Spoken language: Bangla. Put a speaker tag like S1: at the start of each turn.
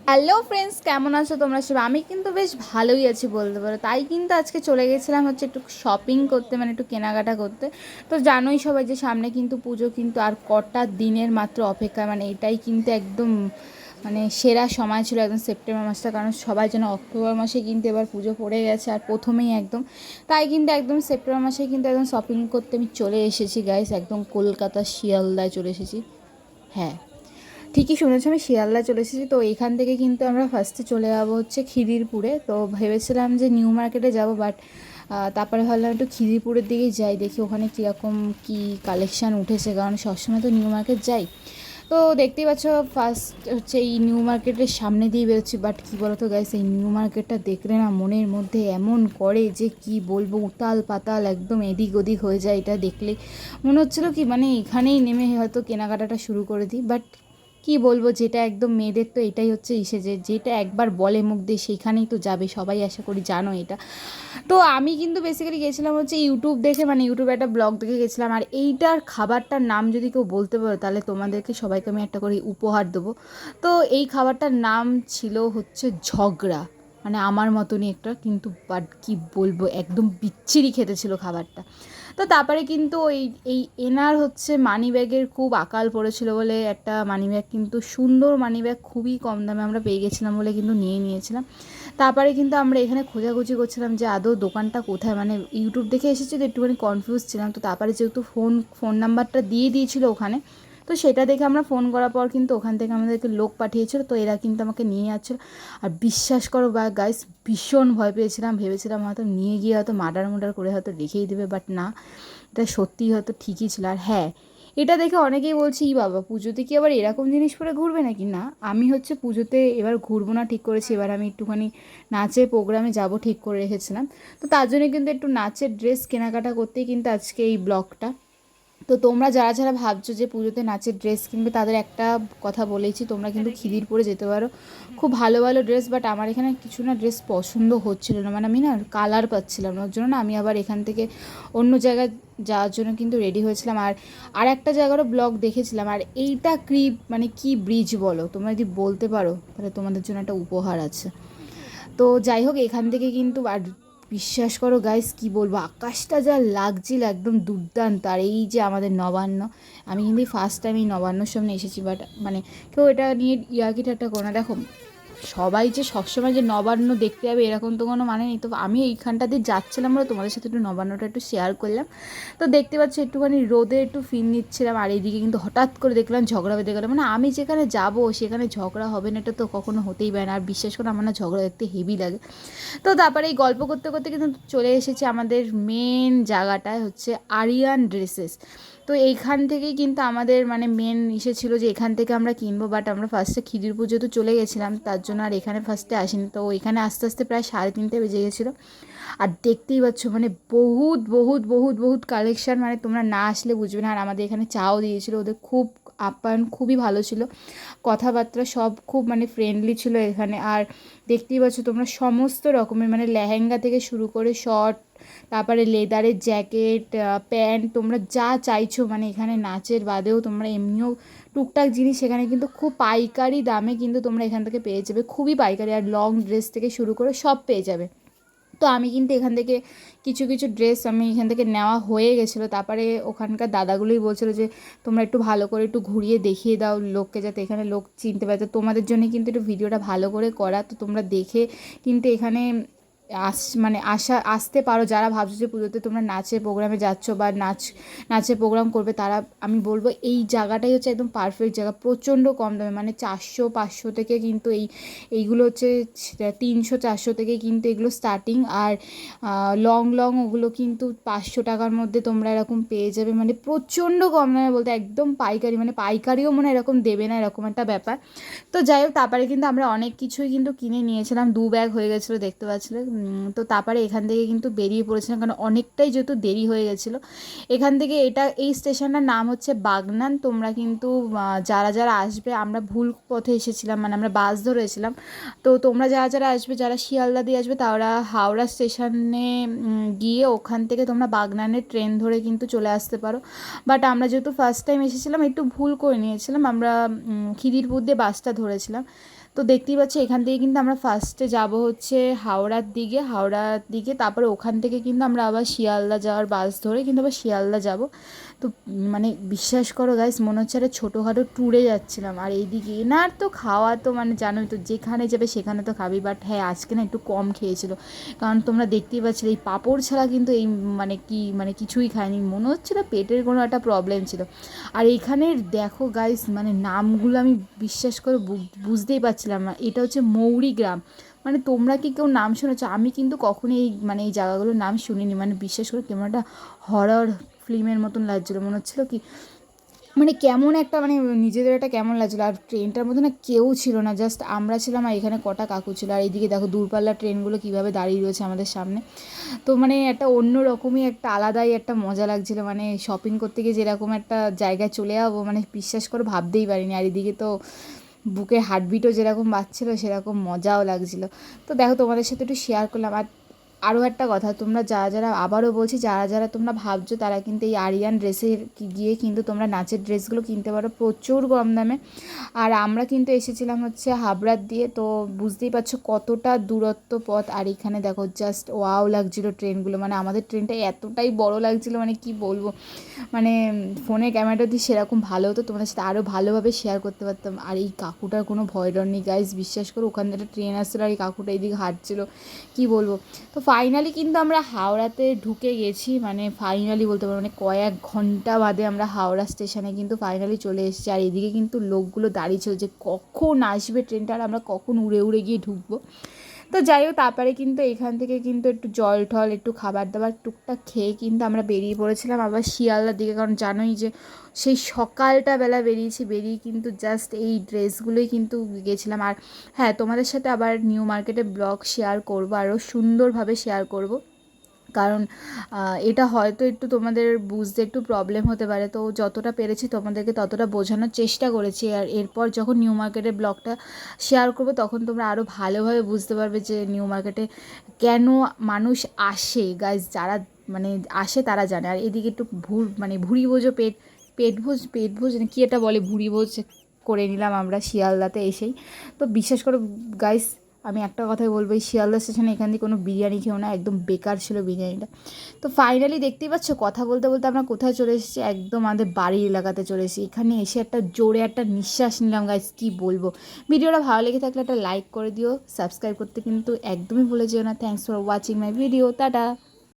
S1: হ্যালো ফ্রেন্ডস, কেমন আছো তোমরা সব? আমি কিন্তু বেশ ভালোই আছি বলতে পারো। তাই কিন্তু আজকে চলে গেছিলাম হচ্ছে একটু শপিং করতে, মানে একটু কেনাকাটা করতে। তো জানোই সবাই যে সামনে কিন্তু পুজো, কিন্তু আর কটা দিনের মাত্র অপেক্ষা। মানে এটাই কিন্তু একদম মানে সেরা সময় ছিল একদম সেপ্টেম্বর মাসটা, কারণ সবাই যেন অক্টোবর মাসে কিন্তু এবার পুজো পড়ে গেছে আর প্রথমেই একদম। তাই কিন্তু একদম সেপ্টেম্বর মাসে কিন্তু একদম শপিং করতে আমি চলে এসেছি গাইস, একদম কলকাতা শিয়ালদায় চলে এসেছি। হ্যাঁ, ঠিকই শুনেছো, আমি শিয়ালদা চলে এসেছি। তো এইখান থেকে কিন্তু আমরা ফার্স্টে চলে যাবো হচ্ছে খিদিরপুরে। তো ভেবেছিলাম যে নিউ মার্কেটে যাব, বাট তারপরে ভাবলাম একটু খিদিরপুরের দিকেই যাই, দেখি ওখানে কীরকম কী কালেকশান উঠেছে, কারণ সবসময় তো নিউ মার্কেট যাই। তো দেখতেই পাচ্ছ ফার্স্ট হচ্ছে এই নিউ মার্কেটের সামনে দিয়ে বেরোচ্ছি। বাট কী বলো তো গাইস, এই নিউ মার্কেটটা দেখলে না মনের মধ্যে এমন করে যে কি বলবো, উতাল পাতাল একদম এদিক ওদিক হয়ে যায়। এটা দেখলে মনে হচ্ছিলো কি মানে এখানেই নেমে হয়তো কেনাকাটাটা শুরু করে দিই। বাট কি বলবো, যেটা একদম মেয়েদের তো এটাই হচ্ছে ইসে, যে যেটা একবার বলে মুখ দিয়ে সেইখানেই তো যাবে, সবাই আশা করি জানো এটা। তো আমি কিন্তু বেসিক্যালি গেছিলাম হচ্ছে ইউটিউব দেখে, মানে ইউটিউবে একটা ব্লগ দেখে গেছিলাম। আর এইটার খাবারটার নাম যদি কেউ বলতে পারো তাহলে তোমাদেরকে সবাইকে আমি একটা করে উপহার দেবো। তো এই খাবারটার নাম ছিল হচ্ছে ঝগড়া। মানে আমার মতনই একটা, কিন্তু বাট কি বলবো, একদম বিচ্ছিরি খেতে ছিল খাবারটা। তো তারপরে কিন্তু এই এনার হচ্ছে মানি ব্যাগের খুব আকাল পড়েছিল বলে একটা মানি ব্যাগ, কিন্তু সুন্দর মানি ব্যাগ, খুবই কম দামে আমরা পেয়ে গেছিলাম বলে কিন্তু নিয়েছিলাম। তারপরে কিন্তু আমরা এখানে খোঁজাখুঁজি করছিলাম যে আদৌ দোকানটা কোথায়, মানে ইউটিউব দেখে এসেছি তো একটুখানি কনফিউজ ছিলাম। তো তারপরে যেহেতু ফোন নাম্বারটা দিয়ে দিয়েছিল ওখানে, তো সেটা দেখে আমরা ফোন করার পর কিন্তু ওখান থেকে আমাদেরকে লোক পাঠিয়েছিল, তো এরা কিন্তু আমাকে নিয়ে যাচ্ছিলো। আর বিশ্বাস করো বা গাইস, ভীষণ ভয় পেয়েছিলাম, ভেবেছিলাম হয়তো নিয়ে গিয়ে হয়তো মার্ডার করে হয়তো রেখেই দেবে, বাট না, এটা সত্যিই হয়তো ঠিকই ছিল। আর হ্যাঁ, এটা দেখে অনেকেই বলছে ই বাবা, পুজোতে কি আবার এরকম জিনিস পরে ঘুরবে নাকি? না, আমি হচ্ছে পুজোতে এবার ঘুরবো না ঠিক করেছি। এবার আমি একটুখানি নাচের প্রোগ্রামে যাব ঠিক করে রেখেছিলাম। তো তার জন্য কিন্তু একটু নাচের ড্রেস কেনাকাটা করতেই কিন্তু আজকে এই ব্লগটা। তো তোমরা যারা যারা ভাবছো যে পুজোতে নাচের ড্রেস কিনবে, তাদের একটা কথা বলেইছি, তোমরা কিন্তু খিদিরপুরে যেতে পারো, খুব ভালো ভালো ড্রেস। বাট আমার এখানে কিছু না ড্রেস পছন্দ হচ্ছিল না, মানে আমি না কালার পাচ্ছিলাম না, ওর জন্য না আমি আবার এখান থেকে অন্য জায়গায় যাওয়ার জন্য কিন্তু রেডি হয়েছিলাম। আর একটা জায়গারও ব্লগ দেখেছিলাম। আর এইটা মানে কি ব্রিজ বলো, তোমরা যদি বলতে পারো তাহলে তোমাদের জন্য একটা উপহার আছে। তো যাই হোক, এখান থেকে কিন্তু আর বিশ্বাস করো গাইস, কি বলবো, আকাশটা যা লাগছিল একদম দুর্দান্ত। আর এই যে আমাদের নবান্ন, আমি কিন্তু ফার্স্ট টাইম এই নবান্নর সামনে এসেছি। বাট মানে কেউ এটা নিয়ে ইয়ার্কি ঠাট্টা করো না। দেখো, সবাই যে সবসময় যে নবান্ন দেখতে যাবে এরকম তো কোনো মানে নেই। তো আমি এইখানটা দিয়ে যাচ্ছিলাম বলে তোমাদের সাথে একটু নবান্নটা একটু শেয়ার করলাম। তো দেখতে পাচ্ছি একটুখানি রোদে একটু ফিল নিচ্ছিলাম, আর এইদিকে কিন্তু হঠাৎ করে দেখলাম ঝগড়া বেঁধে গেলো। মানে আমি যেখানে যাব সেখানে ঝগড়া হবে না, এটা তো কখনো হতেই পারে না। আর বিশ্বাস করে আমার না ঝগড়া দেখতে হেভি লাগে। তো তারপরে এই গল্প করতে করতে কিন্তু চলে এসেছে আমাদের মেন জায়গাটায়, হচ্ছে আরিয়ান ড্রেসেস। তো এইখান থেকেই কিন্তু আমাদের মানে মেন ইসে ছিল যে এখান থেকে আমরা কিনবো। বাট আমরা ফার্স্টে খিদির পুজো তো চলে গেছিলাম, তার জন্য আর এখানে ফার্স্টে আসিনি। তো এখানে আস্তে আস্তে প্রায় 3:30 বেজে গেছিলো। আর দেখতেই পাচ্ছ মানে বহুত বহুত বহুত বহুত কালেকশান, মানে তোমরা না আসলে বুঝবে না। আর আমাদের এখানে চাও দিয়েছিলো, ওদের খুব আপ্যায়ন খুবই ভালো ছিল, কথাবার্তা সব খুব মানে ফ্রেন্ডলি ছিল এখানে। আর দেখতেই পাচ্ছ তোমরা সমস্ত রকমের মানে লেহেঙ্গা থেকে শুরু করে শর্ট, তারপরে লেদারের জ্যাকেট, প্যান্ট, তোমরা যা চাইছো মানে এখানে নাচের বাদেও তোমরা এমনিও টুকটাক জিনিস এখানে কিন্তু খুব পাইকারি দামে কিন্তু তোমরা এখান থেকে পেয়ে যাবে, খুবই পাইকারি। আর লং ড্রেস থেকে শুরু করে সব পেয়ে যাবে। তো আমি কিন্তু এখান থেকে কিছু কিছু ড্রেস আমি এখান থেকে নেওয়া হয়ে গেছিলো। তারপরে ওখানকার দাদাগুলোই বলছিলো যে তোমরা একটু ভালো করে একটু ঘুরিয়ে দেখিয়ে দাও লোককে, যাতে এখানে লোক চিনতে পারে। তো তোমাদের জন্য কিন্তু একটু ভিডিওটা ভালো করে করা, তো তোমরা দেখে কিন্তু এখানে মানে আসতে পারো। যারা ভাবছো যে পুজোতে তোমরা নাচের প্রোগ্রামে যাচ্ছ বা নাচের প্রোগ্রাম করবে, তারা আমি বলবো এই জায়গাটাই হচ্ছে একদম পারফেক্ট জায়গা, প্রচণ্ড কম দামে, মানে 400-500 থেকে কিন্তু এইগুলো হচ্ছে 300-400 থেকে কিন্তু এগুলো স্টার্টিং। আর লং ওগুলো কিন্তু 500 টাকার মধ্যে তোমরা এরকম পেয়ে যাবে, মানে প্রচণ্ড কম দামে, বলতে একদম পাইকারি, মানে পাইকারিও মনে এরকম দেবে না, এরকম একটা ব্যাপার। তো যাই হোক, তারপরে কিন্তু আমরা অনেক কিছুই কিন্তু কিনে নিয়েছিলাম, 2 ব্যাগ হয়ে গেছিলো দেখতে পাচ্ছিলে। তো তারপরে এখান থেকে কিন্তু বেরিয়ে পড়েছিলাম, কারণ অনেকটাই যেহেতু দেরি হয়ে গেছিলো। এখান থেকে এই স্টেশনটার নাম হচ্ছে বাগনান। তোমরা কিন্তু যারা যারা আসবে, আমরা ভুল পথে এসেছিলাম, মানে আমরা বাস ধরেছিলাম। তো তোমরা যারা যারা আসবে, যারা শিয়ালদা দিয়ে আসবে, তারা হাওড়া স্টেশনে গিয়ে ওখান থেকে তোমরা বাগনানের ট্রেন ধরে কিন্তু চলে আসতে পারো। বাট আমরা যেহেতু ফার্স্ট টাইম এসেছিলাম একটু ভুল করে নিয়েছিলাম, আমরা খিদিরপুর দিয়ে বাসটা ধরেছিলাম। তো দেখতেই পাচ্ছি এখান থেকে কিন্তু আমরা ফার্স্টে যাব হচ্ছে হাওড়ার দিকে তারপরে ওখান থেকে কিন্তু আমরা আবার শিয়ালদা যাওয়ার বাস ধরে কিন্তু আবার শিয়ালদা যাব। তো মানে বিশ্বাস করো গাইস, মনে হচ্ছে একটা ছোটোখাটো ট্যুরে যাচ্ছিলাম। আর এইদিকে এনার তো খাওয়া তো মানে জানোই তো, যেখানে যাবে সেখানে তো খাবি, বাট হ্যাঁ আজকে না একটু কম খেয়েছিল, কারণ তোমরা দেখতেই পাচ্ছিলে এই পাঁপড় ছাড়া কিন্তু এই মানে কিছুই খায়নি, মনে হচ্ছিলো পেটের কোনো একটা প্রবলেম ছিল। আর এইখানের দেখো গাইস, মানে নামগুলো আমি বিশ্বাস করে বুঝতেই পারছিলাম না। এটা হচ্ছে মৌরি গ্রাম। মানে তোমরা কি কেউ নাম শুনেছো? আমি কিন্তু কখনোই এই জায়গাগুলোর নাম শুনিনি। মানে বিশ্বাস করে কেমন একটা হরর ফিল্মের মতন লাগছিলো, মনে হচ্ছিলো কি মানে কেমন একটা নিজেদের একটা কেমন লাগছিলো। আর ট্রেনটার মধ্যে না কেউ ছিল না, জাস্ট আমরা ছিলাম আর এখানে কটা কাকু ছিল। আর এইদিকে দেখো দূরপাল্লার ট্রেনগুলো কীভাবে দাঁড়িয়ে রয়েছে আমাদের সামনে। তো মানে একটা অন্য রকমই একটা আলাদাই একটা মজা লাগছিলো, মানে শপিং করতে গিয়ে যেরকম একটা জায়গায় চলে যাবো মানে বিশ্বাস করে ভাবতেই পারিনি। আর এদিকে তো বুকের হার্টবিটও যেরকম বাজছিলো সেরকম মজাও লাগছিলো। তো দেখো তোমাদের সাথে একটু শেয়ার করলাম। আর আরও একটা কথা, তোমরা যারা আবারও বলছি, যারা তোমরা ভাবছো তারা কিন্তু এই আরিয়ান ড্রেসে গিয়ে কিন্তু তোমরা নাচের ড্রেসগুলো কিনতে পারো প্রচুর কম দামে। আর আমরা কিন্তু এসেছিলাম হচ্ছে হাবড়ার দিয়ে, তো বুঝতেই পারছো কতটা দূরত্ব পথ। আর এখানে দেখো জাস্ট ওয়াও লাগছিলো ট্রেনগুলো, মানে আমাদের ট্রেনটা এতটাই বড় লাগছিলো, মানে কি বলবো, মানে ফোনের ক্যামেরাটা দিয়ে সেরকম ভালো হতো, তোমাদের সাথে আরও ভালোভাবে শেয়ার করতে পারতাম। আর এই কাকুটার কোনো ভয় ডর নেই গাইজ, বিশ্বাস করো ওখান থেকে ট্রেন আসছিলো আর এই কাকুটা এইদিকে হাঁটছিলো, কী বলবো। তো ফাইনালি কিন্তু আমরা হাওড়াতে ঢুকে গেছি, মানে ফাইনালি বলতে পারবো, মানে কয়েক ঘন্টা বাদে আমরা হাওড়া স্টেশনে কিন্তু ফাইনালি চলে এসেছি। আর এদিকে কিন্তু লোকগুলো দাঁড়িয়ে ছিল যে কখন আসবে ট্রেনটা আর আমরা কখন উড়ে উড়ে গিয়ে ঢুকবো। তো যাই হোক, তারপরে কিন্তু এখান থেকে কিন্তু একটু জল টল একটু খাবার দাবার টুকটাক খেয়ে কিন্তু আমরা বেরিয়ে পড়েছিলাম আবার শিয়ালদার দিকে, কারণ জানোই যে সেই সকালটা বেলা বেরিয়ে কিন্তু জাস্ট এই ড্রেসগুলোই কিন্তু গেছিলাম। আর হ্যাঁ, তোমাদের সাথে আবার নিউ মার্কেটের ব্লগ শেয়ার করবো, আরও সুন্দরভাবে শেয়ার করব, কারণ এটা হয়তো একটু তোমাদের বুঝতে একটু প্রবলেম হতে পারে, তো যতটা পেরেছি তোমাদেরকে ততটা বোঝানোর চেষ্টা করেছি। আর এরপর যখন নিউ মার্কেটের ব্লগটা শেয়ার করবো তখন তোমরা আরও ভালোভাবে বুঝতে পারবে যে নিউ মার্কেটে কেন মানুষ আসে গাইজ, যারা আসে তারা জানে। আর এদিকে একটু ভুঁড়ি ভোজও পেট ভোজ কি এটা বলে, ভুঁড়ি ভোজ করে নিলাম আমরা শিয়ালদাতে এসেই। তো বিশ্বাস করো গাইজ, আমি একটা কথাই বলবো, এই শিয়ালদা স্টেশনে এখান থেকে কোনো বিরিয়ানি খেও না, একদম বেকার ছিল বিরিয়ানিটা। তো ফাইনালি দেখতেই পাচ্ছ কথা বলতে বলতে আমরা কোথায় চলে এসেছি, একদম আমাদের বাড়ির এলাকাতে চলে এসেছি। এখানে এসে একটা জোরে একটা নিঃশ্বাস নিলাম গাইস, কী বলবো। ভিডিওটা ভালো লেগে থাকলে একটা লাইক করে দিও, সাবস্ক্রাইব করতে কিন্তু একদমই ভুলে যেও না। Thanks for watching my video, tata.